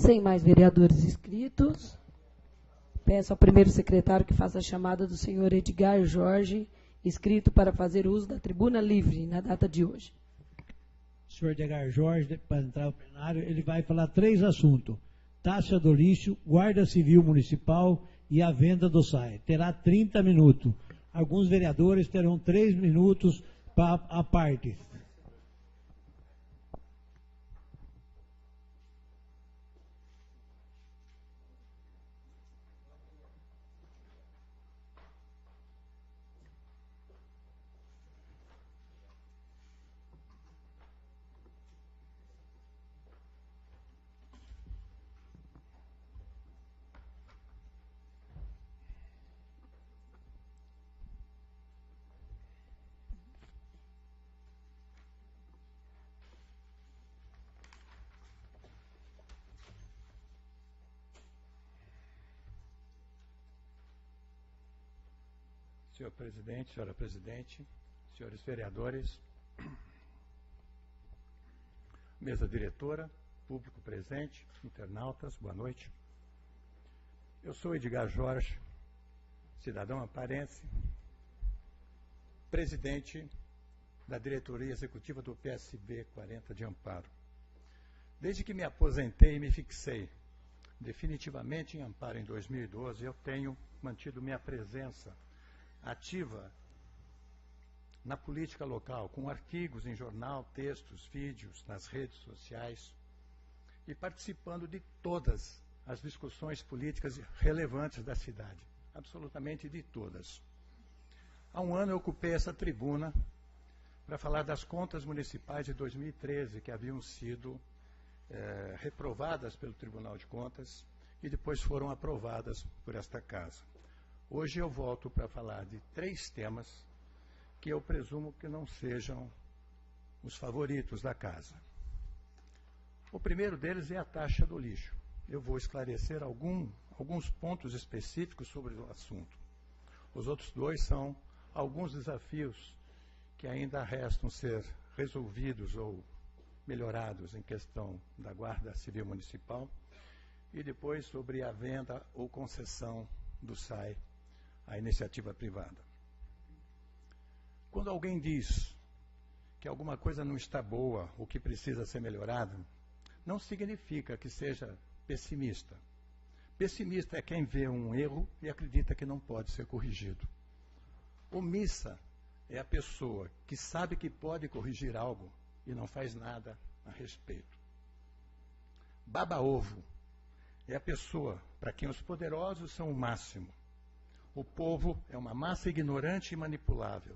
Sem mais vereadores inscritos, peço ao primeiro secretário que faça a chamada do senhor Edgar Jorge, inscrito para fazer uso da tribuna livre na data de hoje. O senhor Edgar Jorge, para entrar no plenário, ele vai falar 3 assuntos: taxa do lixo, guarda civil municipal e a venda do SAI. Terá 30 minutos. Alguns vereadores terão 3 minutos à parte. Senhor presidente, senhora presidente, senhores vereadores, mesa diretora, público presente, internautas, boa noite. Eu sou Edgar Jorge, cidadão amparense, presidente da diretoria executiva do PSB 40 de Amparo. Desde que me aposentei e me fixei definitivamente em Amparo em 2012, eu tenho mantido minha presença ativa na política local, com artigos em jornal, textos, vídeos, nas redes sociais e participando de todas as discussões políticas relevantes da cidade, absolutamente de todas. Há um ano eu ocupei essa tribuna para falar das contas municipais de 2013, que haviam sido reprovadas pelo Tribunal de Contas e depois foram aprovadas por esta Casa. Hoje eu volto para falar de 3 temas que eu presumo que não sejam os favoritos da Casa. O primeiro deles é a taxa do lixo. Eu vou esclarecer alguns pontos específicos sobre o assunto. Os outros 2 são alguns desafios que ainda restam ser resolvidos ou melhorados em questão da Guarda Civil Municipal e depois sobre a venda ou concessão do SAI à iniciativa privada. Quando alguém diz que alguma coisa não está boa ou que precisa ser melhorada, não significa que seja pessimista. Pessimista é quem vê um erro e acredita que não pode ser corrigido. Omissa é a pessoa que sabe que pode corrigir algo e não faz nada a respeito. Baba-ovo é a pessoa para quem os poderosos são o máximo. O povo é uma massa ignorante e manipulável.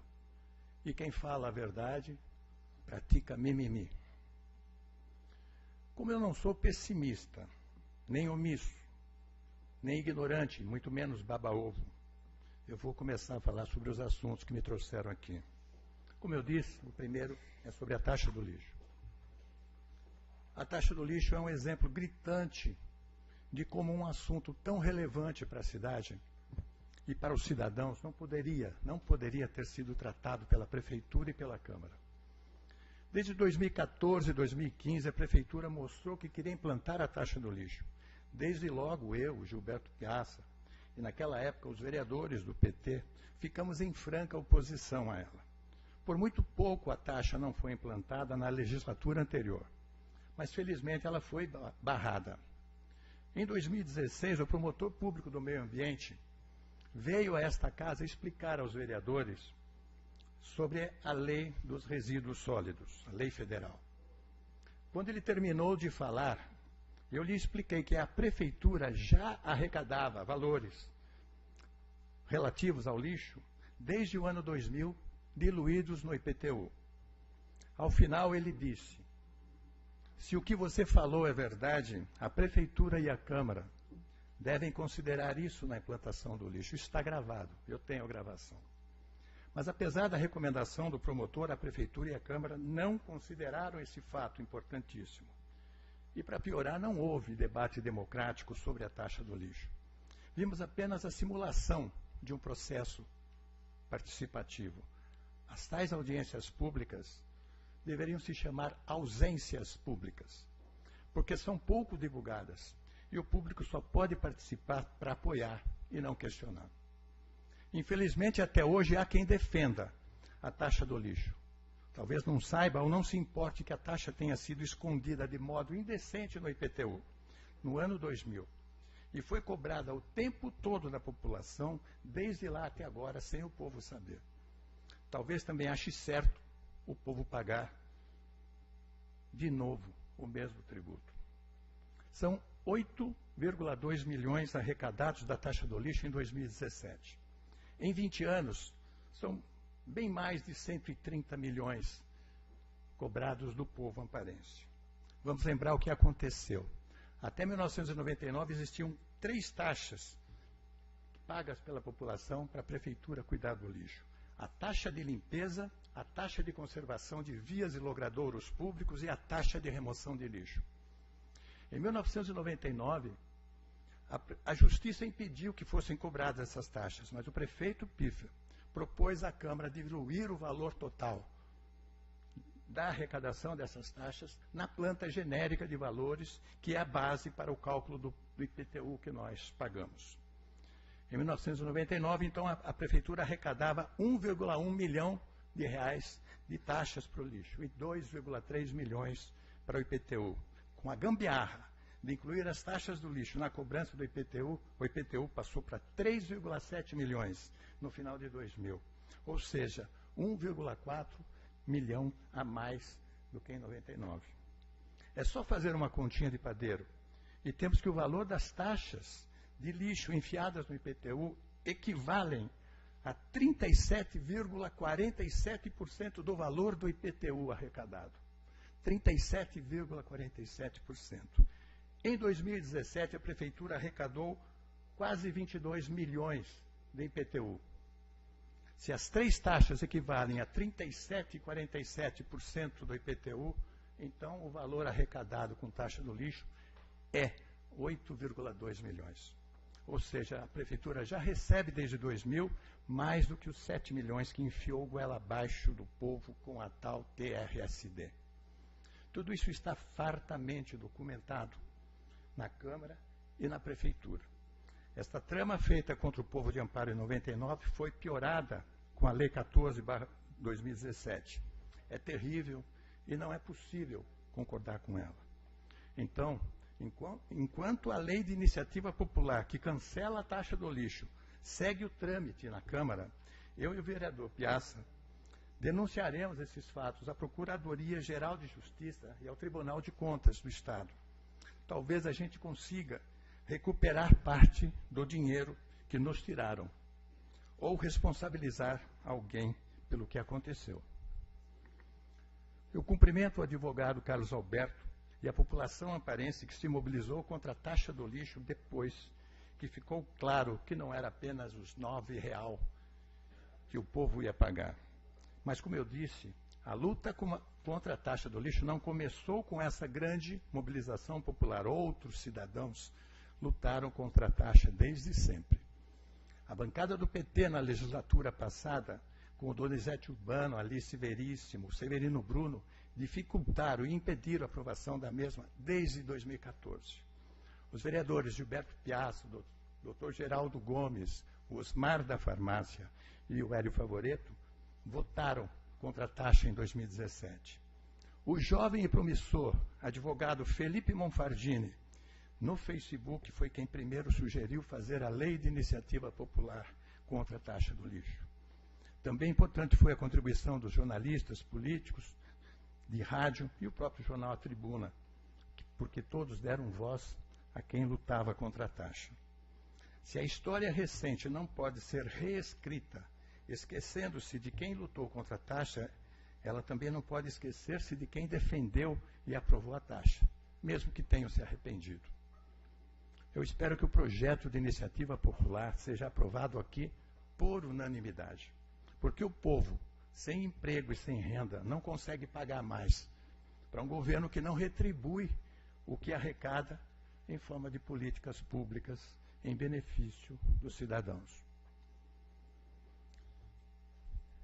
E quem fala a verdade pratica mimimi. Como eu não sou pessimista, nem omisso, nem ignorante, muito menos baba-ovo, eu vou começar a falar sobre os assuntos que me trouxeram aqui. Como eu disse, o primeiro é sobre a taxa do lixo. A taxa do lixo é um exemplo gritante de como um assunto tão relevante para a cidade e para os cidadãos não poderia ter sido tratado pela Prefeitura e pela Câmara. Desde 2014 e 2015, a Prefeitura mostrou que queria implantar a taxa do lixo. Desde logo eu, Gilberto Piazza, e naquela época os vereadores do PT, ficamos em franca oposição a ela. Por muito pouco a taxa não foi implantada na legislatura anterior, mas felizmente ela foi barrada. Em 2016, o promotor público do meio ambiente veio a esta casa explicar aos vereadores sobre a lei dos resíduos sólidos, a lei federal. Quando ele terminou de falar, eu lhe expliquei que a prefeitura já arrecadava valores relativos ao lixo desde o ano 2000, diluídos no IPTU. Ao final ele disse: se o que você falou é verdade, a prefeitura e a Câmara devem considerar isso na implantação do lixo. Isso está gravado, eu tenho a gravação. Mas apesar da recomendação do promotor, a Prefeitura e a Câmara não consideraram esse fato importantíssimo. E para piorar, não houve debate democrático sobre a taxa do lixo. Vimos apenas a simulação de um processo participativo. As tais audiências públicas deveriam se chamar ausências públicas, porque são pouco divulgadas e o público só pode participar para apoiar e não questionar. Infelizmente, até hoje, há quem defenda a taxa do lixo. Talvez não saiba ou não se importe que a taxa tenha sido escondida de modo indecente no IPTU, no ano 2000, e foi cobrada o tempo todo da população, desde lá até agora, sem o povo saber. Talvez também ache certo o povo pagar de novo o mesmo tributo. São 8,2 milhões arrecadados da taxa do lixo em 2017. Em 20 anos, são bem mais de 130 milhões cobrados do povo amparense. Vamos lembrar o que aconteceu. Até 1999 existiam 3 taxas pagas pela população para a prefeitura cuidar do lixo: a taxa de limpeza, a taxa de conservação de vias e logradouros públicos e a taxa de remoção de lixo. Em 1999, a Justiça impediu que fossem cobradas essas taxas, mas o prefeito Piffer propôs à Câmara diluir o valor total da arrecadação dessas taxas na planta genérica de valores, que é a base para o cálculo do IPTU que nós pagamos. Em 1999, então, a Prefeitura arrecadava 1,1 milhão de reais de taxas para o lixo e 2,3 milhões para o IPTU. Com a gambiarra de incluir as taxas do lixo na cobrança do IPTU, o IPTU passou para 3,7 milhões no final de 2000. Ou seja, 1,4 milhão a mais do que em 99. É só fazer uma continha de padeiro e temos que o valor das taxas de lixo enfiadas no IPTU equivalem a 37,47% do valor do IPTU arrecadado. 37,47%. Em 2017, a Prefeitura arrecadou quase 22 milhões de IPTU. Se as 3 taxas equivalem a 37,47% do IPTU, então o valor arrecadado com taxa do lixo é 8,2 milhões. Ou seja, a Prefeitura já recebe desde 2000 mais do que os 7 milhões que enfiou goela abaixo do povo com a tal TRSD. Tudo isso está fartamente documentado na Câmara e na Prefeitura. Esta trama feita contra o povo de Amparo em 99 foi piorada com a Lei 14/2017. É terrível e não é possível concordar com ela. Então, enquanto a Lei de Iniciativa Popular, que cancela a taxa do lixo, segue o trâmite na Câmara, eu e o vereador Piazza denunciaremos esses fatos à Procuradoria-Geral de Justiça e ao Tribunal de Contas do Estado. Talvez a gente consiga recuperar parte do dinheiro que nos tiraram, ou responsabilizar alguém pelo que aconteceu. Eu cumprimento o advogado Carlos Alberto e a população amparense que se mobilizou contra a taxa do lixo depois que ficou claro que não era apenas os R$ 9 que o povo ia pagar. Mas, como eu disse, a luta contra a taxa do lixo não começou com essa grande mobilização popular. Outros cidadãos lutaram contra a taxa desde sempre. A bancada do PT na legislatura passada, com o Donizete Urbano, Alice Veríssimo, Severino Bruno, dificultaram e impediram a aprovação da mesma desde 2014. Os vereadores Gilberto Piazza, Dr. Geraldo Gomes, o Osmar da Farmácia e o Hélio Favoreto votaram contra a taxa em 2017. O jovem e promissor advogado Felipe Monfardini, no Facebook, foi quem primeiro sugeriu fazer a Lei de Iniciativa Popular contra a taxa do lixo. Também importante foi a contribuição dos jornalistas, políticos, de rádio e o próprio jornal A Tribuna, porque todos deram voz a quem lutava contra a taxa. Se a história recente não pode ser reescrita, esquecendo-se de quem lutou contra a taxa, ela também não pode esquecer-se de quem defendeu e aprovou a taxa, mesmo que tenham se arrependido. Eu espero que o projeto de iniciativa popular seja aprovado aqui por unanimidade, porque o povo, sem emprego e sem renda, não consegue pagar mais para um governo que não retribui o que arrecada em forma de políticas públicas em benefício dos cidadãos.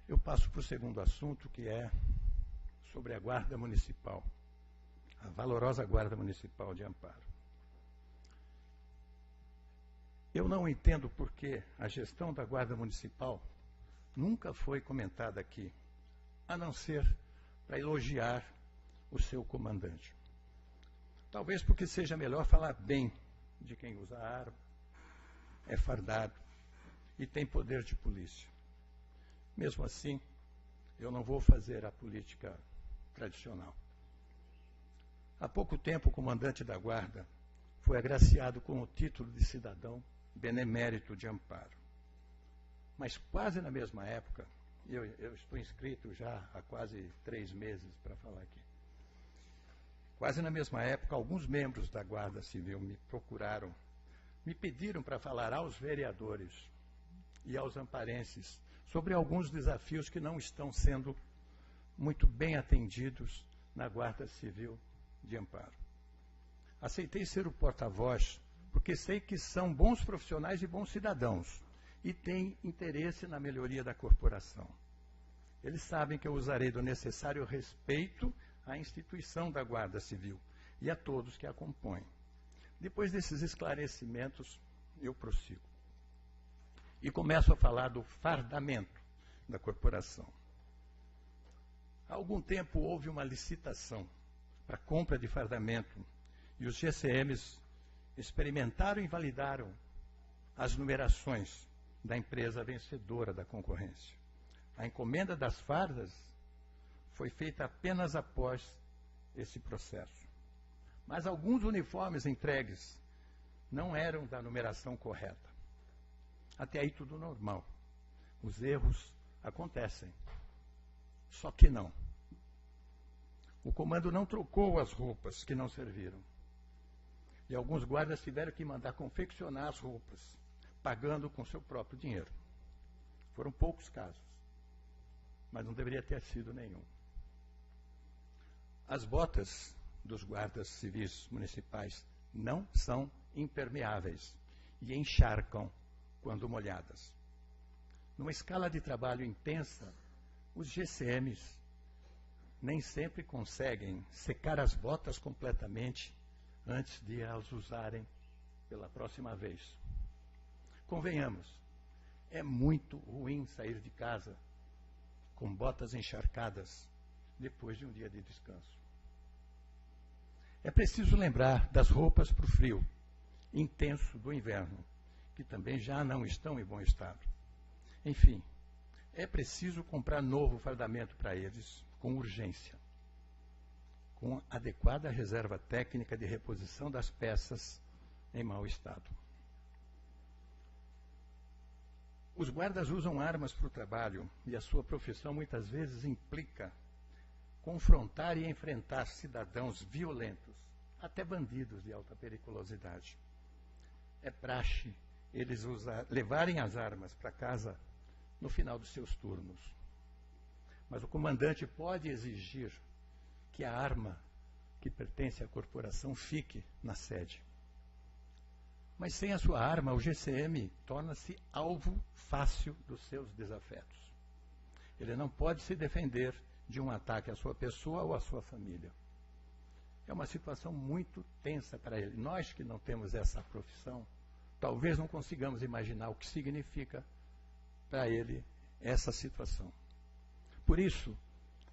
Eu passo para o segundo assunto, que é sobre a Guarda Municipal. a valorosa Guarda Municipal de Amparo. Eu não entendo por que a gestão da Guarda Municipal nunca foi comentada aqui, a não ser para elogiar o seu comandante. Talvez porque seja melhor falar bem de quem usa arma, é fardado e tem poder de polícia. Mesmo assim, eu não vou fazer a política tradicional. Há pouco tempo, o comandante da Guarda foi agraciado com o título de cidadão benemérito de Amparo. Mas quase na mesma época, eu estou inscrito já há quase 3 meses para falar aqui. Quase na mesma época, alguns membros da Guarda Civil me procuraram, me pediram para falar aos vereadores e aos amparenses sobre alguns desafios que não estão sendo muito bem atendidos na Guarda Civil de Amparo. Aceitei ser o porta-voz porque sei que são bons profissionais e bons cidadãos e têm interesse na melhoria da corporação. Eles sabem que eu usarei do necessário respeito à instituição da Guarda Civil e a todos que a compõem. Depois desses esclarecimentos, eu prossigo. E começo a falar do fardamento da corporação. Há algum tempo houve uma licitação para compra de fardamento e os GCMs experimentaram e validaram as numerações da empresa vencedora da concorrência. A encomenda das fardas foi feita apenas após esse processo. Mas alguns uniformes entregues não eram da numeração correta. Até aí tudo normal. Os erros acontecem. Só que não. O comando não trocou as roupas que não serviram. E alguns guardas tiveram que mandar confeccionar as roupas, pagando com seu próprio dinheiro. Foram poucos casos, mas não deveria ter sido nenhum. As botas dos guardas civis municipais não são impermeáveis e encharcam quando molhadas. Numa escala de trabalho intensa, os GCMs nem sempre conseguem secar as botas completamente antes de as usarem pela próxima vez. Convenhamos, é muito ruim sair de casa com botas encharcadas depois de um dia de descanso. É preciso lembrar das roupas para o frio intenso do inverno, que também já não estão em bom estado. Enfim, é preciso comprar novo fardamento para eles com urgência, com adequada reserva técnica de reposição das peças em mau estado. Os guardas usam armas para o trabalho e a sua profissão muitas vezes implica confrontar e enfrentar cidadãos violentos, até bandidos de alta periculosidade. É praxe eles levarem as armas para casa no final dos seus turnos. Mas o comandante pode exigir que a arma que pertence à corporação fique na sede. Mas sem a sua arma, o GCM torna-se alvo fácil dos seus desafetos. Ele não pode se defender de um ataque à sua pessoa ou à sua família. É uma situação muito tensa para ele. Nós que não temos essa profissão, talvez não consigamos imaginar o que significa para ele essa situação. Por isso,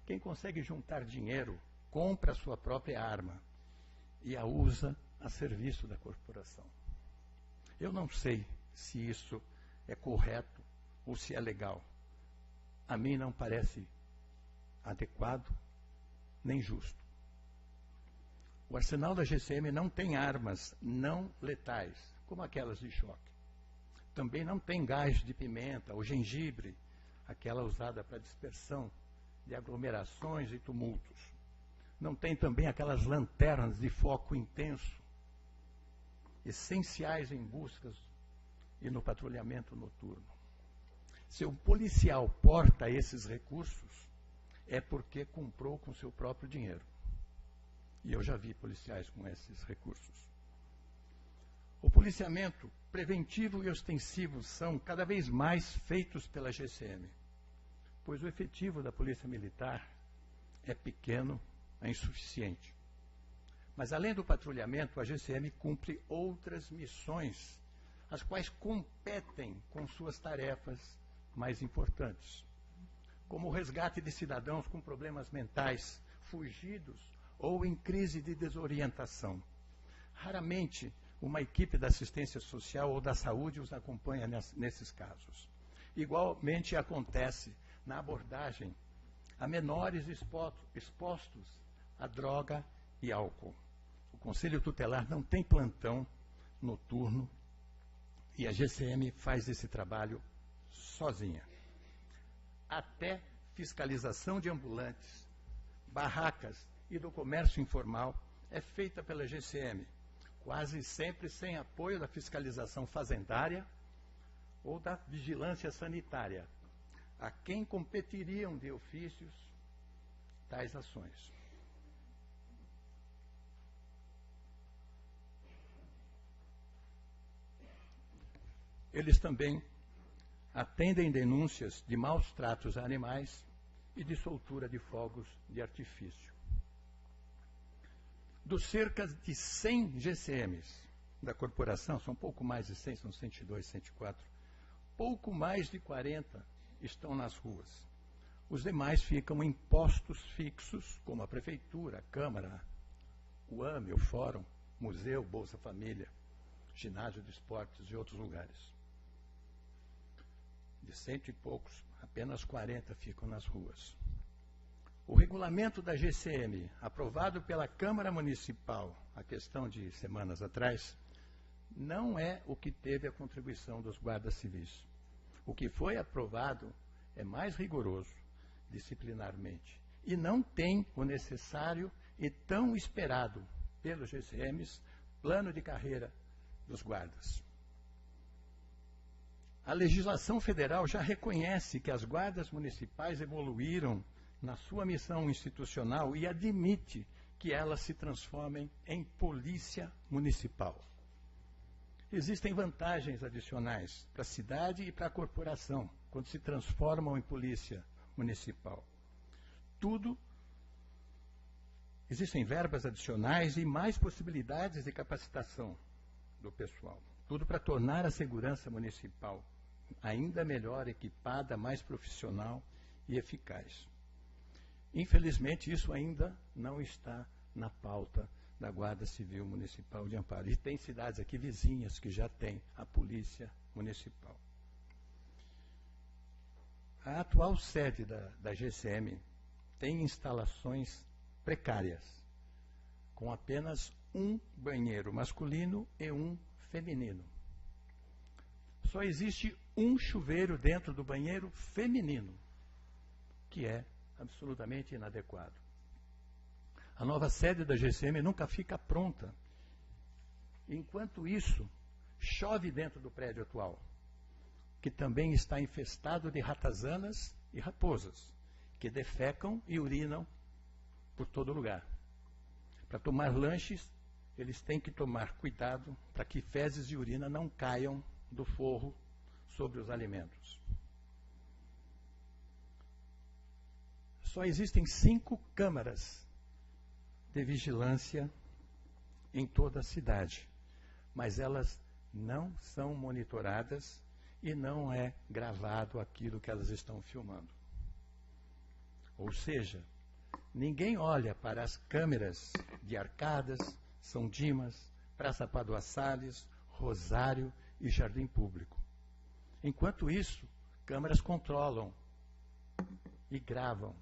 quem consegue juntar dinheiro, compra a sua própria arma e a usa a serviço da corporação. Eu não sei se isso é correto ou se é legal. A mim não parece adequado nem justo. O arsenal da GCM não tem armas não letais, como aquelas de choque. Também não tem gás de pimenta ou gengibre, aquela usada para dispersão de aglomerações e tumultos. Não tem também aquelas lanternas de foco intenso, essenciais em buscas e no patrulhamento noturno. Se o policial porta esses recursos, é porque comprou com seu próprio dinheiro. E eu já vi policiais com esses recursos. O policiamento preventivo e ostensivo são cada vez mais feitos pela GCM, pois o efetivo da Polícia Militar é pequeno, é insuficiente. Mas, além do patrulhamento, a GCM cumpre outras missões, as quais competem com suas tarefas mais importantes, como o resgate de cidadãos com problemas mentais, fugidos ou em crise de desorientação. Raramente uma equipe da assistência social ou da saúde os acompanha nesses casos. Igualmente acontece na abordagem a menores expostos à droga e álcool. O Conselho Tutelar não tem plantão noturno e a GCM faz esse trabalho sozinha. Até fiscalização de ambulantes, barracas e do comércio informal é feita pela GCM, quase sempre sem apoio da fiscalização fazendária ou da vigilância sanitária, a quem competiriam de ofícios tais ações. Eles também atendem denúncias de maus tratos a animais e de soltura de fogos de artifício. Dos cerca de 100 GCMs da corporação, são pouco mais de 100, são 102, 104, pouco mais de 40 estão nas ruas. Os demais ficam em postos fixos, como a Prefeitura, a Câmara, o AME, o Fórum, Museu, Bolsa Família, Ginásio de Esportes e outros lugares. De 100 e poucos, apenas 40 ficam nas ruas. O regulamento da GCM, aprovado pela Câmara Municipal, a questão de semanas atrás, não é o que teve a contribuição dos guardas civis. O que foi aprovado é mais rigoroso, disciplinarmente, e não tem o necessário e tão esperado pelos GCMs plano de carreira dos guardas. A legislação federal já reconhece que as guardas municipais evoluíram na sua missão institucional e admite que elas se transformem em polícia municipal. Existem vantagens adicionais para a cidade e para a corporação quando se transformam em polícia municipal. Existem verbas adicionais e mais possibilidades de capacitação do pessoal. Tudo para tornar a segurança municipal ainda melhor equipada, mais profissional e eficaz. Infelizmente, isso ainda não está na pauta da Guarda Civil Municipal de Amparo. E tem cidades aqui vizinhas que já têm a Polícia Municipal. A atual sede da GCM tem instalações precárias, com apenas um banheiro masculino e um feminino. Só existe um chuveiro dentro do banheiro feminino, que é absolutamente inadequado. A nova sede da GCM nunca fica pronta. Enquanto isso, chove dentro do prédio atual, que também está infestado de ratazanas e raposas, que defecam e urinam por todo lugar. Para tomar lanches, eles têm que tomar cuidado para que fezes e urina não caiam do forro sobre os alimentos. Só existem 5 câmaras de vigilância em toda a cidade, mas elas não são monitoradas e não é gravado aquilo que elas estão filmando. Ou seja, ninguém olha para as câmeras de Arcadas, São Dimas, Praça Padua Salles, Rosário e Jardim Público. Enquanto isso, câmeras controlam e gravam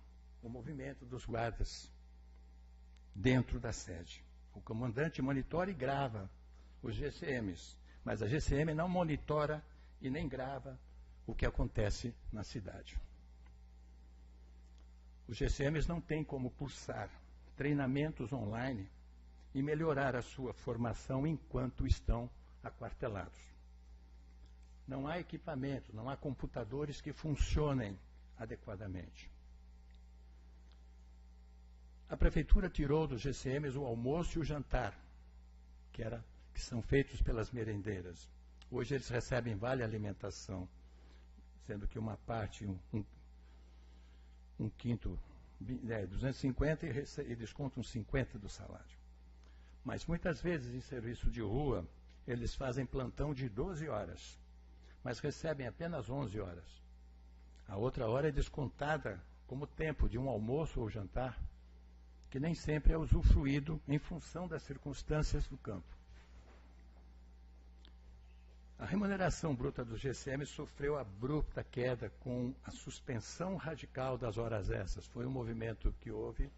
o movimento dos guardas dentro da sede. O comandante monitora e grava os GCMs, mas a GCM não monitora e nem grava o que acontece na cidade. Os GCMs não têm como pulsar treinamentos online e melhorar a sua formação enquanto estão aquartelados. Não há equipamento, não há computadores que funcionem adequadamente. A Prefeitura tirou dos GCMs o almoço e o jantar, que são feitos pelas merendeiras. Hoje eles recebem vale alimentação, sendo que uma parte, um quinto, 250 e descontam 50 do salário. Mas muitas vezes em serviço de rua, eles fazem plantão de 12 horas, mas recebem apenas 11 horas. A outra hora é descontada como tempo de um almoço ou jantar, que nem sempre é usufruído em função das circunstâncias do campo. A remuneração bruta dos GCM sofreu abrupta queda com a suspensão radical das horas extras. Foi um movimento que houve,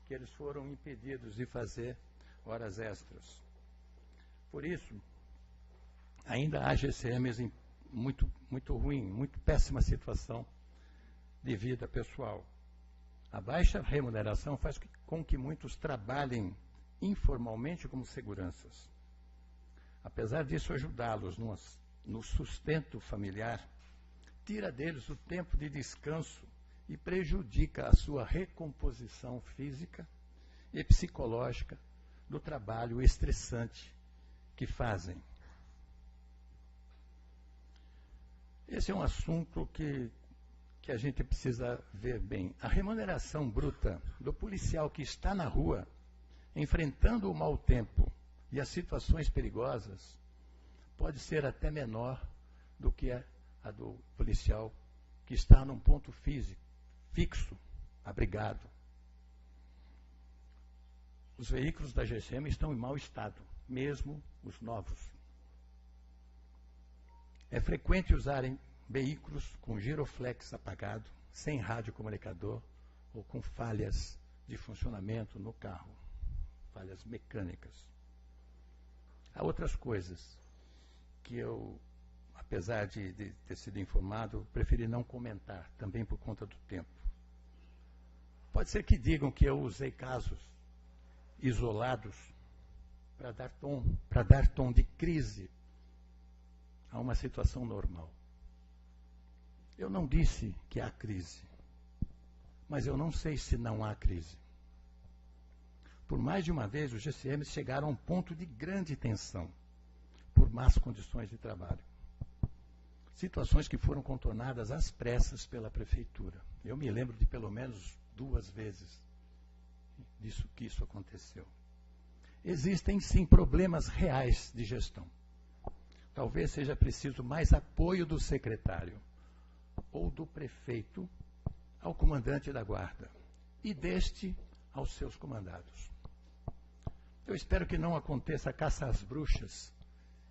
que eles foram impedidos de fazer horas extras. Por isso, ainda há GCMs em muito ruim, muito péssima situação de vida pessoal. A baixa remuneração faz com que muitos trabalhem informalmente como seguranças. Apesar disso ajudá-los no sustento familiar, tira deles o tempo de descanso e prejudica a sua recomposição física e psicológica do trabalho estressante que fazem. Esse é um assunto que a gente precisa ver bem. A remuneração bruta do policial que está na rua, enfrentando o mau tempo e as situações perigosas, pode ser até menor do que a do policial que está num ponto fixo, abrigado. Os veículos da GCM estão em mau estado, mesmo os novos. É frequente usarem veículos com giroflex apagado, sem radiocomunicador ou com falhas de funcionamento no carro, falhas mecânicas. Há outras coisas que eu, apesar de ter sido informado, preferi não comentar, também por conta do tempo. Pode ser que digam que eu usei casos isolados para dar tom de crise a uma situação normal. Eu não disse que há crise, mas eu não sei se não há crise. Por mais de uma vez, os GCMs chegaram a um ponto de grande tensão por más condições de trabalho. Situações que foram contornadas às pressas pela prefeitura. Eu me lembro de pelo menos 2 vezes que isso aconteceu. Existem, sim, problemas reais de gestão. Talvez seja preciso mais apoio do secretário ou do prefeito ao comandante da guarda e deste aos seus comandados. Eu espero que não aconteça caça às bruxas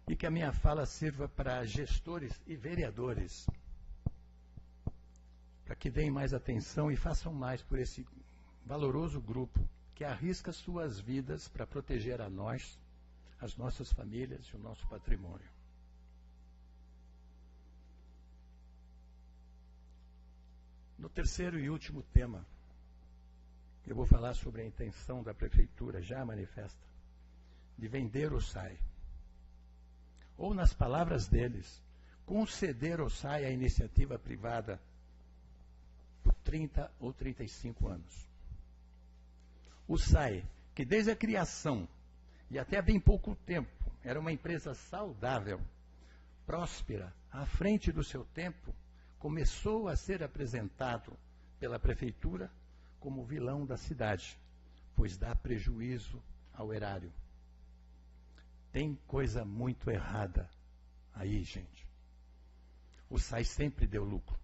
e que a minha fala sirva para gestores e vereadores, para que deem mais atenção e façam mais por esse valoroso grupo que arrisca suas vidas para proteger a nós, as nossas famílias e o nosso patrimônio. No terceiro e último tema, eu vou falar sobre a intenção da prefeitura, já manifesta, de vender o SAI. Ou, nas palavras deles, conceder o SAI à iniciativa privada por 30 ou 35 anos. O SAI, que desde a criação e até há bem pouco tempo era uma empresa saudável, próspera, à frente do seu tempo, começou a ser apresentado pela prefeitura como vilão da cidade, pois dá prejuízo ao erário. Tem coisa muito errada aí, gente. O SAI sempre deu lucro.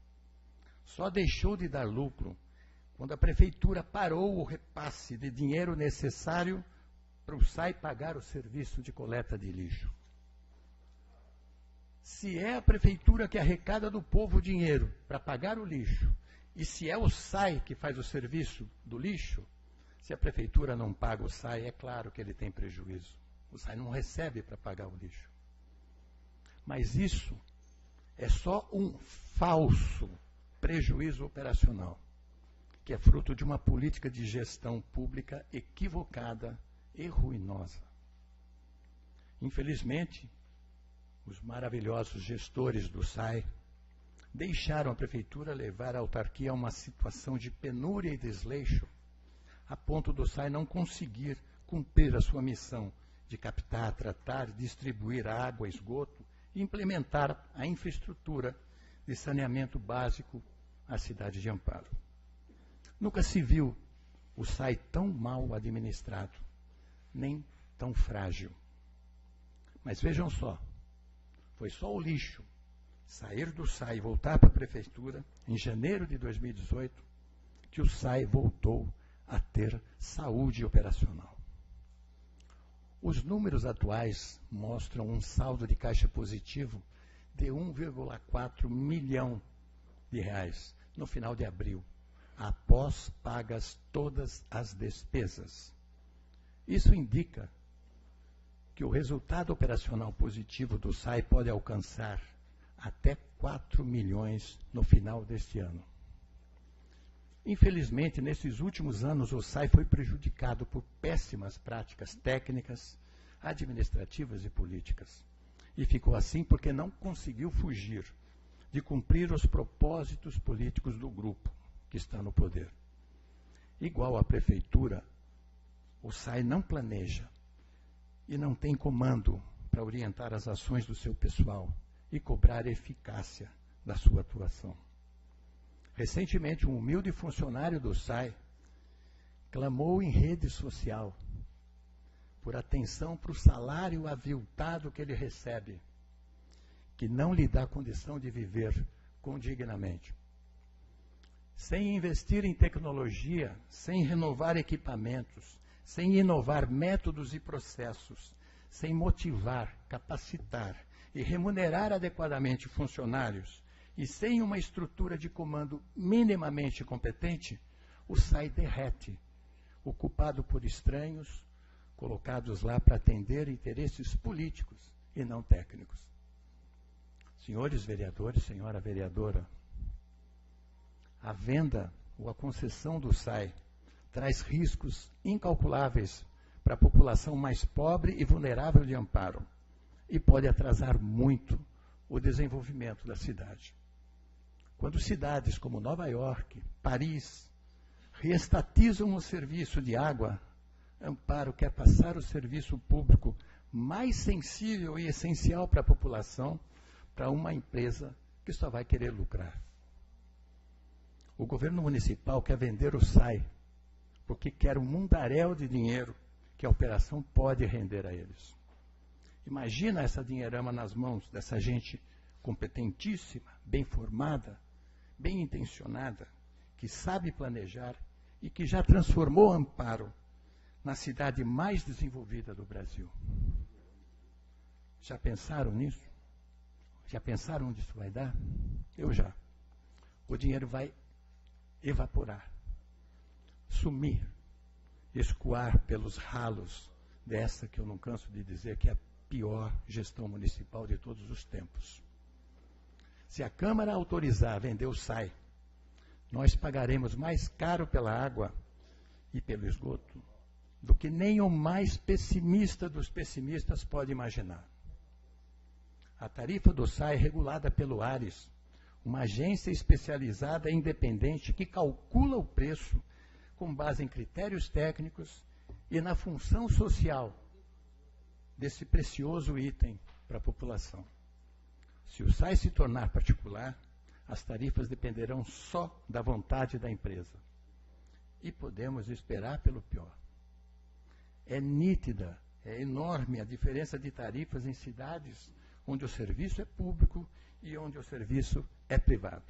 Só deixou de dar lucro quando a prefeitura parou o repasse de dinheiro necessário para o SAI pagar o serviço de coleta de lixo. Se é a prefeitura que arrecada do povo dinheiro para pagar o lixo, e se é o SAI que faz o serviço do lixo, se a prefeitura não paga o SAI, é claro que ele tem prejuízo. O SAI não recebe para pagar o lixo. Mas isso é só um falso prejuízo operacional, que é fruto de uma política de gestão pública equivocada e ruinosa. Infelizmente, os maravilhosos gestores do SAI deixaram a prefeitura levar a autarquia a uma situação de penúria e desleixo, a ponto do SAI não conseguir cumprir a sua missão de captar, tratar, distribuir água, esgoto e implementar a infraestrutura de saneamento básico à cidade de Amparo. Nunca se viu o SAI tão mal administrado, nem tão frágil. Mas vejam só, foi só o lixo sair do SAI e voltar para a prefeitura, em janeiro de 2018, que o SAI voltou a ter saúde operacional. Os números atuais mostram um saldo de caixa positivo de 1,4 milhão de reais no final de abril, após pagas todas as despesas. Isso indica que o resultado operacional positivo do SAI pode alcançar até 4 milhões no final deste ano. Infelizmente, nesses últimos anos, o SAI foi prejudicado por péssimas práticas técnicas, administrativas e políticas. E ficou assim porque não conseguiu fugir de cumprir os propósitos políticos do grupo que está no poder. Igual à prefeitura, o SAI não planeja e não tem comando para orientar as ações do seu pessoal e cobrar eficácia da sua atuação. Recentemente, um humilde funcionário do SAI clamou em rede social por atenção para o salário aviltado que ele recebe, que não lhe dá condição de viver dignamente. Sem investir em tecnologia, sem renovar equipamentos, sem inovar métodos e processos, sem motivar, capacitar e remunerar adequadamente funcionários e sem uma estrutura de comando minimamente competente, o SAI derrete, ocupado por estranhos, colocados lá para atender interesses políticos e não técnicos. Senhores vereadores, senhora vereadora, a venda ou a concessão do SAI traz riscos incalculáveis para a população mais pobre e vulnerável de Amparo e pode atrasar muito o desenvolvimento da cidade. Quando cidades como Nova York, Paris, reestatizam o serviço de água, Amparo quer passar o serviço público mais sensível e essencial para a população para uma empresa que só vai querer lucrar. O governo municipal quer vender o SAI porque quer um mundaréu de dinheiro que a operação pode render a eles. Imagina essa dinheirama nas mãos dessa gente competentíssima, bem formada, bem intencionada, que sabe planejar e que já transformou Amparo na cidade mais desenvolvida do Brasil. Já pensaram nisso? Já pensaram onde isso vai dar? Eu já. O dinheiro vai evaporar, sumir, escoar pelos ralos dessa que eu não canso de dizer que é a pior gestão municipal de todos os tempos. Se a Câmara autorizar vender o SAI, nós pagaremos mais caro pela água e pelo esgoto do que nem o mais pessimista dos pessimistas pode imaginar. A tarifa do SAI é regulada pelo Ares, uma agência especializada e independente que calcula o preço com base em critérios técnicos e na função social desse precioso item para a população. Se o SAI se tornar particular, as tarifas dependerão só da vontade da empresa. E podemos esperar pelo pior. É nítida, é enorme a diferença de tarifas em cidades onde o serviço é público e onde o serviço é privado.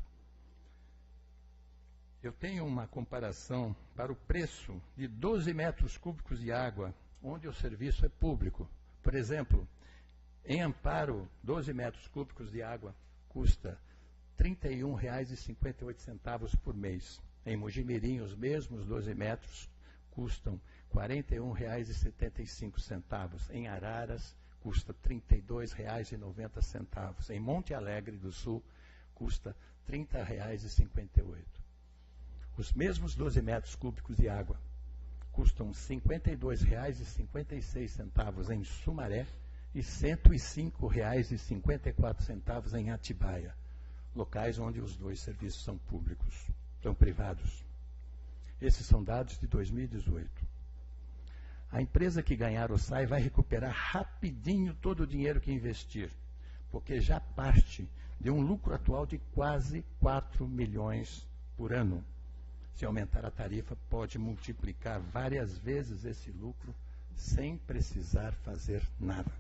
Eu tenho uma comparação para o preço de 12 metros cúbicos de água, onde o serviço é público. Por exemplo, em Amparo, 12 metros cúbicos de água custa R$ 31,58 por mês. Em Mojimirim, os mesmos 12 metros custam R$ 41,75. Em Araras, custa R$ 32,90. Em Monte Alegre do Sul, custa R$ 30,58. Os mesmos 12 metros cúbicos de água custam R$ 52,56 em Sumaré e R$ 105,54 em Atibaia, locais onde os dois serviços são públicos, são privados. Esses são dados de 2018. A empresa que ganhar o SAI vai recuperar rapidinho todo o dinheiro que investir, porque já parte de um lucro atual de quase 4 milhões por ano. Se aumentar a tarifa, pode multiplicar várias vezes esse lucro sem precisar fazer nada.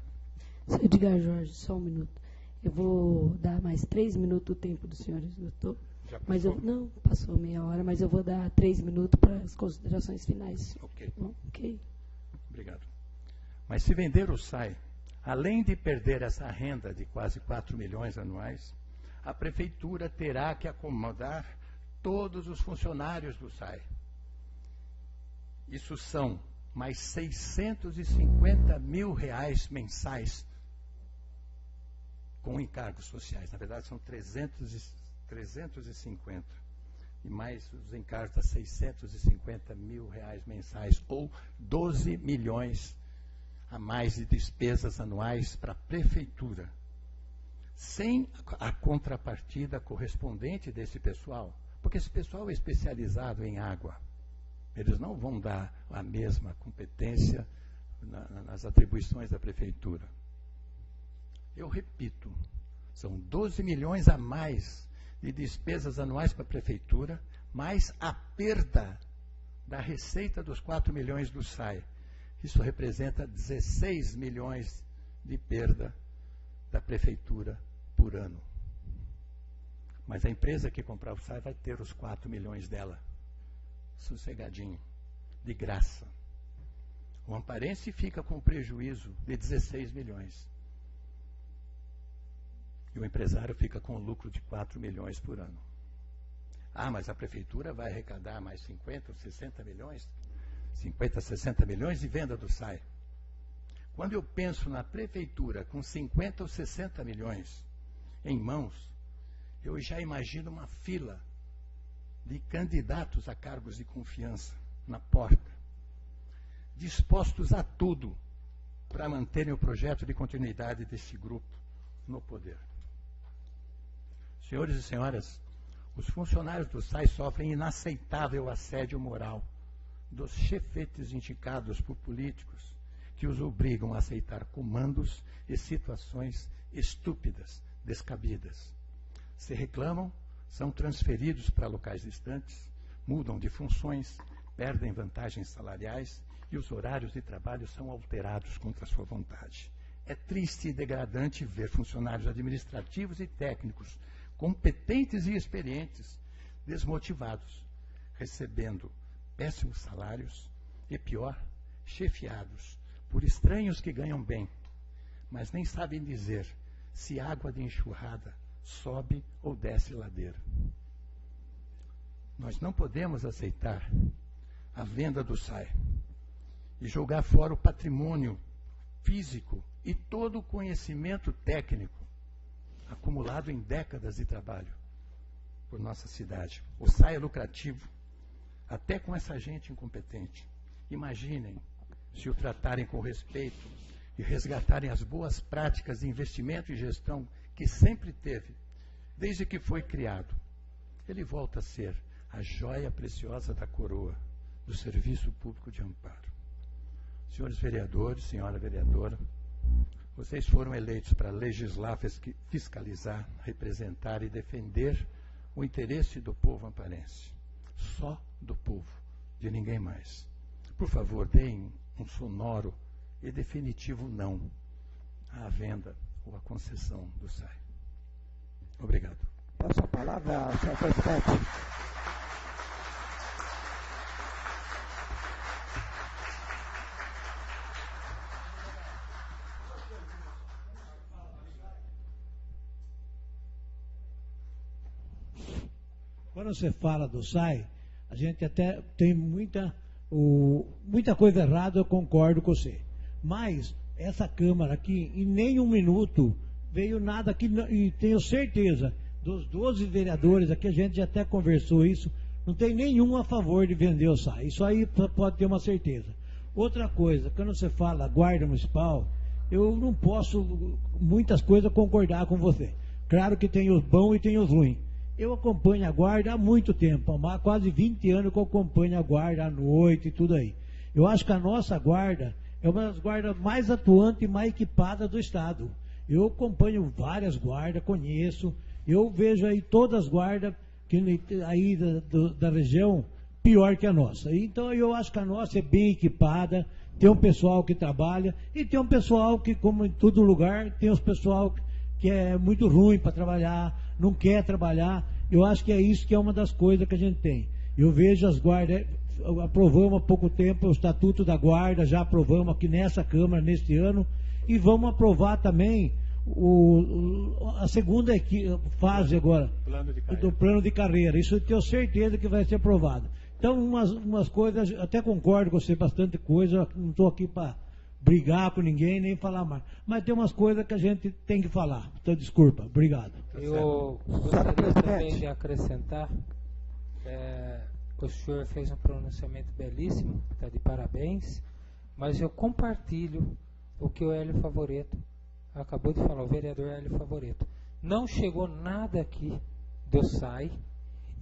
Senhor Edgar Jorge, só um minuto. Eu vou dar mais 3 minutos do tempo do senhor esgotou. Já Mas passou? não, passou meia hora, mas eu vou dar 3 minutos para as considerações finais. Ok. Bom, ok. Obrigado. Mas se vender o SAI, além de perder essa renda de quase 4 milhões anuais, a prefeitura terá que acomodar todos os funcionários do SAI. Isso são mais 650 mil reais mensais com encargos sociais. Na verdade, são 350. E mais os encargos de 650 mil reais mensais, ou 12 milhões a mais de despesas anuais para a prefeitura, sem a contrapartida correspondente desse pessoal, porque esse pessoal é especializado em água. Eles não vão dar a mesma competência nas atribuições da prefeitura. Eu repito, são 12 milhões a mais de despesas anuais para a prefeitura, mais a perda da receita dos 4 milhões do SAI. Isso representa 16 milhões de perda da prefeitura por ano. Mas a empresa que comprar o SAI vai ter os 4 milhões dela, sossegadinho, de graça. O amparense fica com prejuízo de 16 milhões. E o empresário fica com lucro de 4 milhões por ano. Ah, mas a prefeitura vai arrecadar mais 50 ou 60 milhões? 50, 60 milhões de venda do SAI. Quando eu penso na prefeitura com 50 ou 60 milhões em mãos, eu já imagino uma fila de candidatos a cargos de confiança na porta, dispostos a tudo para manterem o projeto de continuidade desse grupo no poder. Senhores e senhoras, os funcionários do SAI sofrem inaceitável assédio moral dos chefetes indicados por políticos que os obrigam a aceitar comandos e situações estúpidas, descabidas. Se reclamam, são transferidos para locais distantes, mudam de funções, perdem vantagens salariais e os horários de trabalho são alterados contra a sua vontade. É triste e degradante ver funcionários administrativos e técnicos, competentes e experientes, desmotivados, recebendo péssimos salários e, pior, chefiados por estranhos que ganham bem, mas nem sabem dizer se água de enxurrada sobe ou desce ladeira. Nós não podemos aceitar a venda do SAI e jogar fora o patrimônio físico e todo o conhecimento técnico acumulado em décadas de trabalho por nossa cidade. O SAI é lucrativo, até com essa gente incompetente. Imaginem se o tratarem com respeito e resgatarem as boas práticas de investimento e gestão que sempre teve, desde que foi criado. Ele volta a ser a joia preciosa da coroa do Serviço Público de Amparo. Senhores vereadores, senhora vereadora, vocês foram eleitos para legislar, fiscalizar, representar e defender o interesse do povo amparense. Só do povo, de ninguém mais. Por favor, deem um sonoro e definitivo não à venda ou à concessão do SAI. Obrigado. Passo a palavra ao senhor presidente. Quando você fala do SAI, a gente até tem muita coisa errada, eu concordo com você. Mas essa Câmara aqui, em nenhum minuto, veio nada aqui, e tenho certeza, dos 12 vereadores aqui, a gente já até conversou isso, não tem nenhum a favor de vender o SAI. Isso aí pode ter uma certeza. Outra coisa, quando você fala guarda municipal, eu não posso, muitas coisas, concordar com você. Claro que tem os bons e tem os ruins. Eu acompanho a guarda há muito tempo, há quase 20 anos que eu acompanho a guarda à noite e tudo aí. Eu acho que a nossa guarda é uma das guardas mais atuantes e mais equipadas do Estado. Eu acompanho várias guardas, conheço, eu vejo aí todas as guardas que, aí da região pior que a nossa. Então eu acho que a nossa é bem equipada, tem um pessoal que trabalha e tem um pessoal que, como em todo lugar, tem os pessoal que é muito ruim para trabalhar, não quer trabalhar. Eu acho que é isso que é uma das coisas que a gente tem. Eu vejo as guardas, aprovamos há pouco tempo o Estatuto da Guarda, já aprovamos aqui nessa Câmara neste ano, e vamos aprovar também a segunda fase agora do plano de carreira. Isso eu tenho certeza que vai ser aprovado. Então, umas coisas, até concordo com você, bastante coisa, não estou aqui para brigar com ninguém, nem falar mais. Mas tem umas coisas que a gente tem que falar. Então, desculpa. Obrigado. Eu gostaria também de acrescentar, o senhor fez um pronunciamento belíssimo, está de parabéns, mas eu compartilho o que o Hélio Favoreto acabou de falar, o vereador Hélio Favoreto. Não chegou nada aqui do SAI,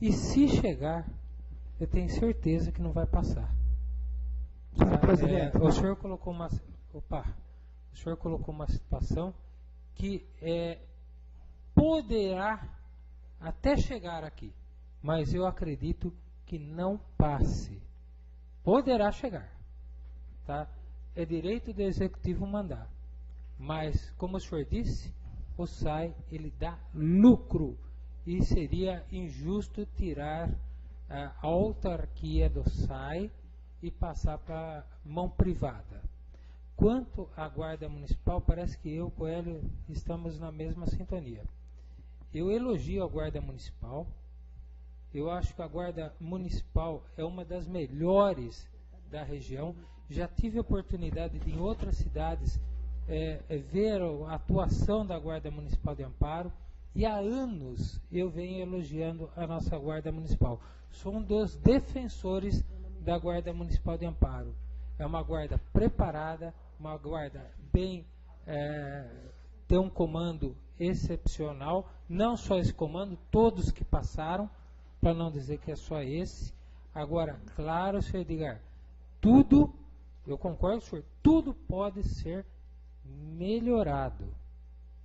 e se chegar, eu tenho certeza que não vai passar. O senhor colocou uma situação que poderá até chegar aqui, mas eu acredito que não passe. Poderá chegar, tá? É direito do executivo mandar, mas como o senhor disse, o SAI ele dá lucro e seria injusto tirar a autarquia do SAI e passar para mão privada. Quanto à Guarda Municipal, parece que eu e o Hélio estamos na mesma sintonia. Eu elogio a Guarda Municipal. Eu acho que a Guarda Municipal é uma das melhores da região. Já tive a oportunidade de, em outras cidades, ver a atuação da Guarda Municipal de Amparo. E há anos eu venho elogiando a nossa Guarda Municipal. Sou um dos defensores da Guarda Municipal de Amparo. É uma guarda preparada, uma guarda bem... tem um comando excepcional. Não só esse comando, todos que passaram, para não dizer que é só esse. Agora, claro, senhor Edgar, tudo, eu concordo, senhor, tudo pode ser melhorado.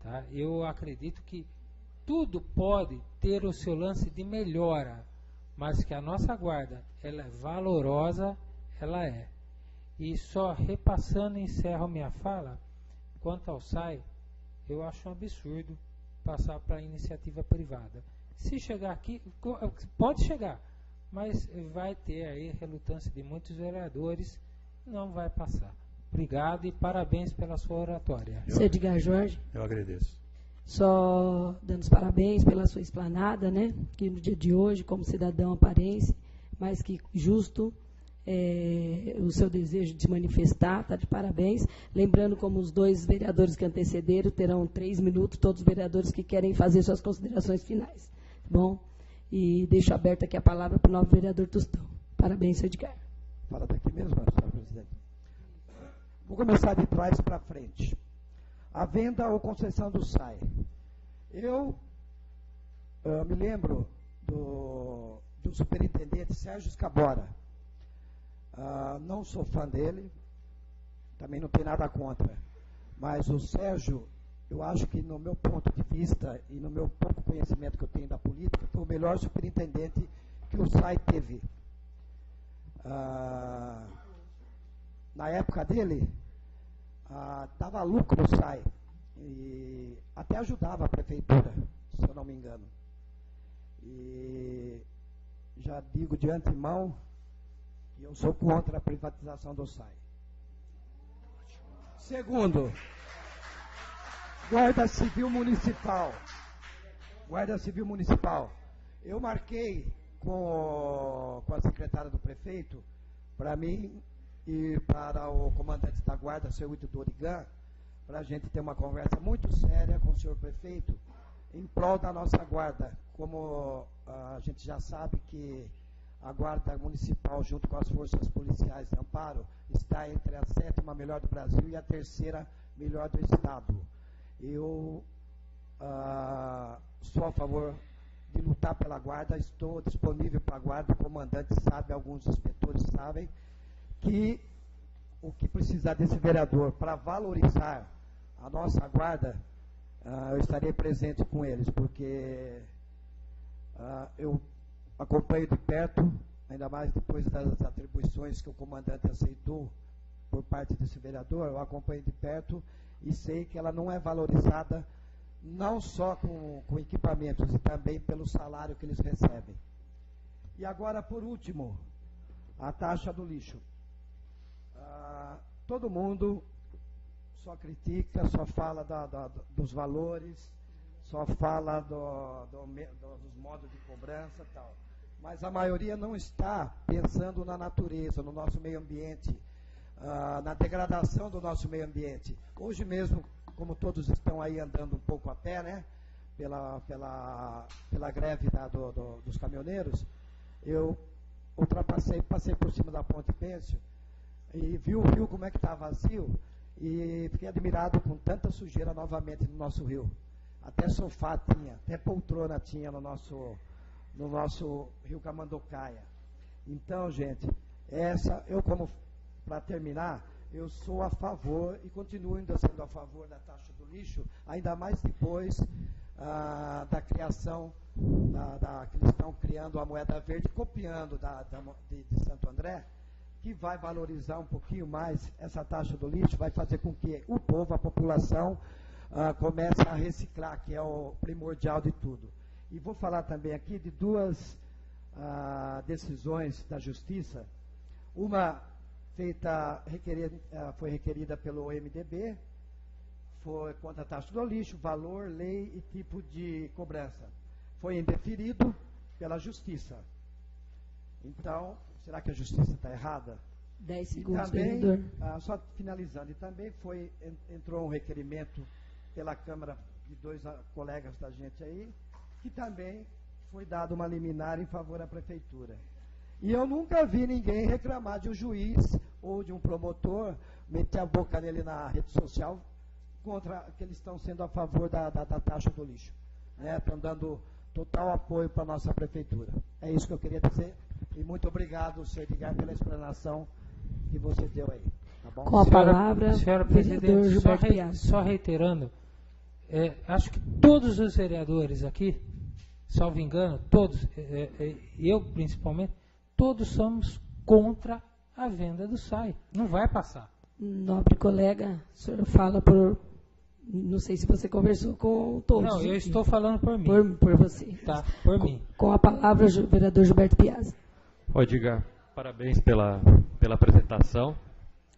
Tá? Eu acredito que tudo pode ter o seu lance de melhora, mas que a nossa guarda, ela é valorosa, ela é. E só repassando, encerro minha fala, quanto ao SAI, eu acho um absurdo passar para a iniciativa privada. Se chegar aqui, pode chegar, mas vai ter aí relutância de muitos vereadores, não vai passar. Obrigado e parabéns pela sua oratória. Seu Edgar Jorge. Eu agradeço. Só dando os parabéns pela sua explanada, né? Que no dia de hoje, como cidadão aparense, mais que justo, o seu desejo de se manifestar, está de parabéns. Lembrando, como os dois vereadores que antecederam terão 3 minutos, todos os vereadores que querem fazer suas considerações finais. Tá bom? E deixo aberta aqui a palavra para o novo vereador Tostão. Parabéns, senhor Edgar. Fala daqui mesmo, senhor presidente. Vou começar de trás para frente. A venda ou concessão do SAI. Eu me lembro do superintendente Sérgio Escabora. Não sou fã dele, também não tenho nada contra. Mas o Sérgio, eu acho que no meu ponto de vista e no meu pouco conhecimento que eu tenho da política, foi o melhor superintendente que o SAI teve. Na época dele, dava lucro o SAI e até ajudava a prefeitura, se eu não me engano. E já digo de antemão que eu sou contra a privatização do SAI. Segundo, Guarda Civil Municipal. Guarda Civil Municipal. Eu marquei com a secretária do prefeito, para mim e para o comandante da guarda, seu Ito Dorigan, para a gente ter uma conversa muito séria com o senhor prefeito em prol da nossa guarda. Como a gente já sabe que a guarda municipal, junto com as forças policiais de Amparo, está entre a 7ª melhor do Brasil e a 3ª melhor do estado. Eu sou a favor de lutar pela guarda, estou disponível para a guarda, o comandante sabe, alguns inspetores sabem, que o que precisar desse vereador para valorizar a nossa guarda, eu estarei presente com eles, porque eu acompanho de perto, ainda mais depois das atribuições que o comandante aceitou por parte desse vereador, eu acompanho de perto e sei que ela não é valorizada não só com equipamentos, e também pelo salário que eles recebem. E agora, por último, a taxa do lixo. Todo mundo só critica, só fala dos valores, só fala dos modos de cobrança e tal. Mas a maioria não está pensando na natureza, no nosso meio ambiente, na degradação do nosso meio ambiente. Hoje mesmo, como todos estão aí andando um pouco a pé, né, pela greve dos caminhoneiros, eu passei por cima da Ponte Pêncio e vi o rio como é que está vazio e fiquei admirado com tanta sujeira novamente no nosso rio. Até sofá tinha, até poltrona tinha no nosso rio Camanducaia. Então, gente, para terminar, eu sou a favor e continuo ainda sendo a favor da taxa do lixo, ainda mais depois da criação, que eles estão criando a moeda verde, copiando de Santo André, que vai valorizar um pouquinho mais essa taxa do lixo, vai fazer com que o povo, a população, comece a reciclar, que é o primordial de tudo. E vou falar também aqui de duas decisões da Justiça. Uma foi requerida pelo MDB, foi contra a taxa do lixo, valor, lei e tipo de cobrança. Foi indeferido pela Justiça. Então, será que a Justiça está errada? 10 segundos, também, vereador. só finalizando, e também entrou um requerimento pela Câmara de dois colegas da gente aí, que também foi dado uma liminar em favor da Prefeitura. E eu nunca vi ninguém reclamar de um juiz ou de um promotor meter a boca nele na rede social contra que eles estão sendo a favor da taxa do lixo. Estão dando total apoio para a nossa Prefeitura. É isso que eu queria dizer. E muito obrigado, senhor Edgar, pela explanação que você deu aí. Tá bom? Com a palavra, senhora vereador presidente, Gilberto Piazza. só reiterando, acho que todos os vereadores aqui, salvo engano, todos, eu principalmente, todos somos contra a venda do SAI. Não vai passar. Nobre colega, o senhor fala por... Não sei se você conversou com todos. Não, eu aqui. estou falando por mim. Por você. Tá, por mim. Com a palavra, o vereador Gilberto Piazza. Edgar, parabéns pela apresentação.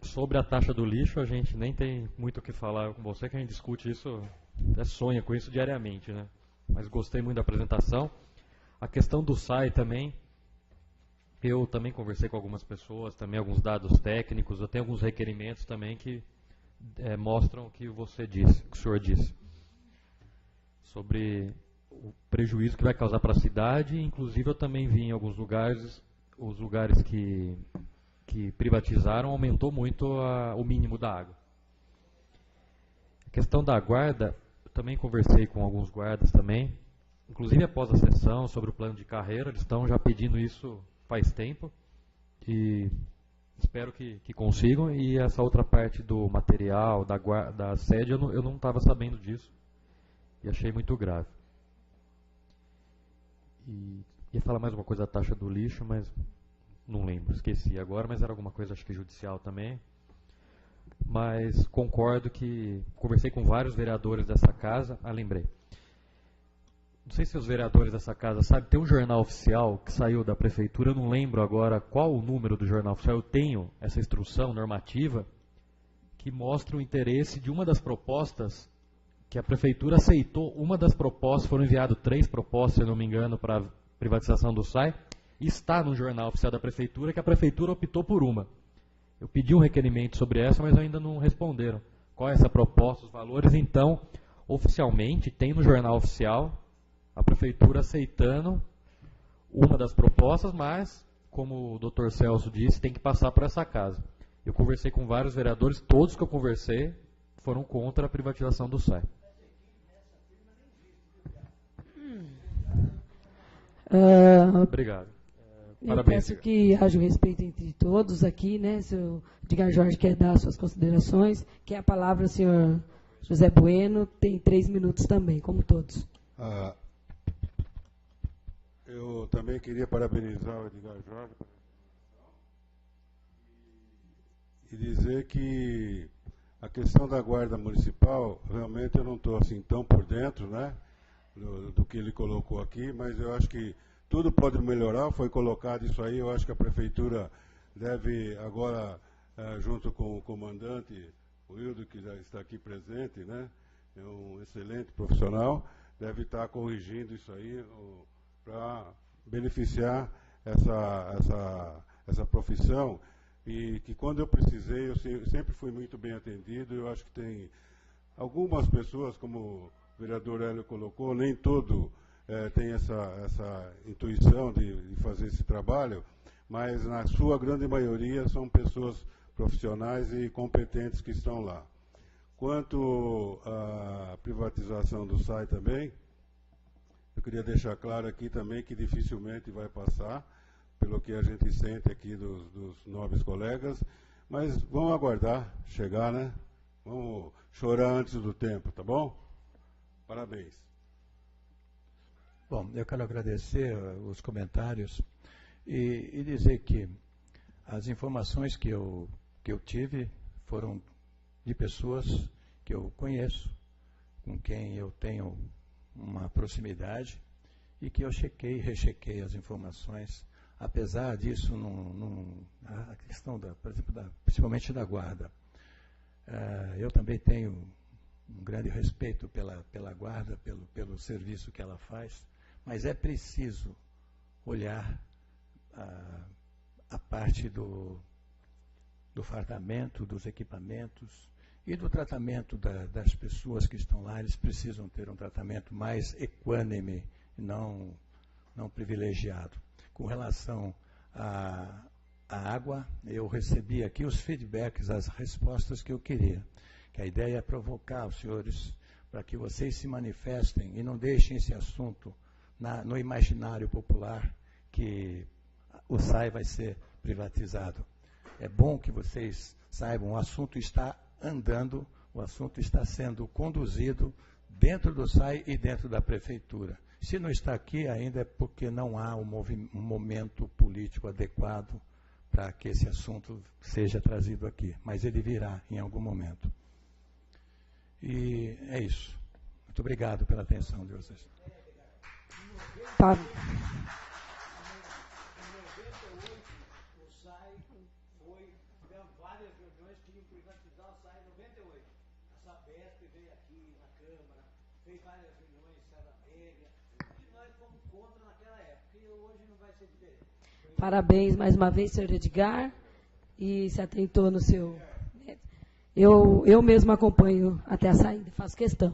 Sobre a taxa do lixo, a gente nem tem muito o que falar com você, que a gente discute isso, sonha com isso diariamente, né? Mas gostei muito da apresentação. A questão do SAI também, eu também conversei com algumas pessoas, também alguns dados técnicos, eu tenho alguns requerimentos também que mostram o que você disse, o que o senhor disse, sobre o prejuízo que vai causar para a cidade. Inclusive eu também vi em alguns lugares, os lugares que privatizaram, aumentou muito o mínimo da água. A questão da guarda, eu também conversei com alguns guardas também, inclusive após a sessão sobre o plano de carreira, eles estão já pedindo isso faz tempo, e espero que consigam. E essa outra parte do material, da sede, eu não estava sabendo disso, e achei muito grave. E ia falar mais uma coisa da taxa do lixo, mas não lembro, esqueci agora, mas era alguma coisa, acho que judicial também. Mas concordo que conversei com vários vereadores dessa casa. Lembrei. Não sei se os vereadores dessa casa sabem, tem um jornal oficial que saiu da prefeitura, eu não lembro agora qual o número do jornal oficial, eu tenho essa instrução normativa que mostra o interesse de uma das propostas, que a prefeitura aceitou. Uma das propostas, foram enviadas 3 propostas, se eu não me engano, para a privatização do SAI, e está no jornal oficial da prefeitura, que a prefeitura optou por uma. Eu pedi um requerimento sobre essa, mas ainda não responderam. Qual é essa proposta, os valores? Então, oficialmente, tem no jornal oficial a prefeitura aceitando uma das propostas, mas, como o Dr. Celso disse, tem que passar por essa casa. Eu conversei com vários vereadores, todos que eu conversei foram contra a privatização do SAI. Obrigado. Parabéns. Eu peço que haja o respeito entre todos aqui, né? Se o Edgar Jorge quer dar suas considerações, que é a palavra, senhor José Bueno, tem 3 minutos também, como todos. Eu também queria parabenizar o Edgar Jorge dizer que a questão da guarda municipal, realmente eu não estou assim tão por dentro, né, do que ele colocou aqui, mas eu acho que tudo pode melhorar, foi colocado isso aí, eu acho que a prefeitura deve agora, junto com o comandante, o Hildo, que já está aqui presente, né, é um excelente profissional, deve estar corrigindo isso aí para beneficiar essa profissão, e que quando eu precisei, eu sempre fui muito bem atendido. Eu acho que tem algumas pessoas, como o vereador Hélio colocou, nem todo tem essa intuição de fazer esse trabalho, mas na sua grande maioria são pessoas profissionais e competentes que estão lá. Quanto à privatização do SAI também, eu queria deixar claro aqui também que dificilmente vai passar, pelo que a gente sente aqui dos nobres colegas, mas vamos aguardar chegar, né? Vamos chorar antes do tempo, tá bom? Parabéns. Bom, eu quero agradecer os comentários e dizer que as informações que eu tive foram de pessoas que eu conheço, com quem eu tenho uma proximidade e que eu chequei e rechequei as informações. Apesar disso, a questão, por exemplo, principalmente da guarda, eu também tenho um grande respeito pela guarda, pelo serviço que ela faz, mas é preciso olhar a parte do fardamento, dos equipamentos e do tratamento das pessoas que estão lá. Eles precisam ter um tratamento mais equânime, não privilegiado. Com relação à água, eu recebi aqui os feedbacks, as respostas que eu queria. Que a ideia é provocar os senhores para que vocês se manifestem e não deixem esse assunto no imaginário popular que o SAI vai ser privatizado. É bom que vocês saibam, o assunto está andando, o assunto está sendo conduzido dentro do SAI e dentro da prefeitura. Se não está aqui ainda é porque não há um momento político adequado para que esse assunto seja trazido aqui, mas ele virá em algum momento. E é isso. Muito obrigado pela atenção de vocês. Tá. Parabéns mais uma vez, senhor Edgar, e se atentou no seu... Eu mesmo acompanho até a saída, faço questão.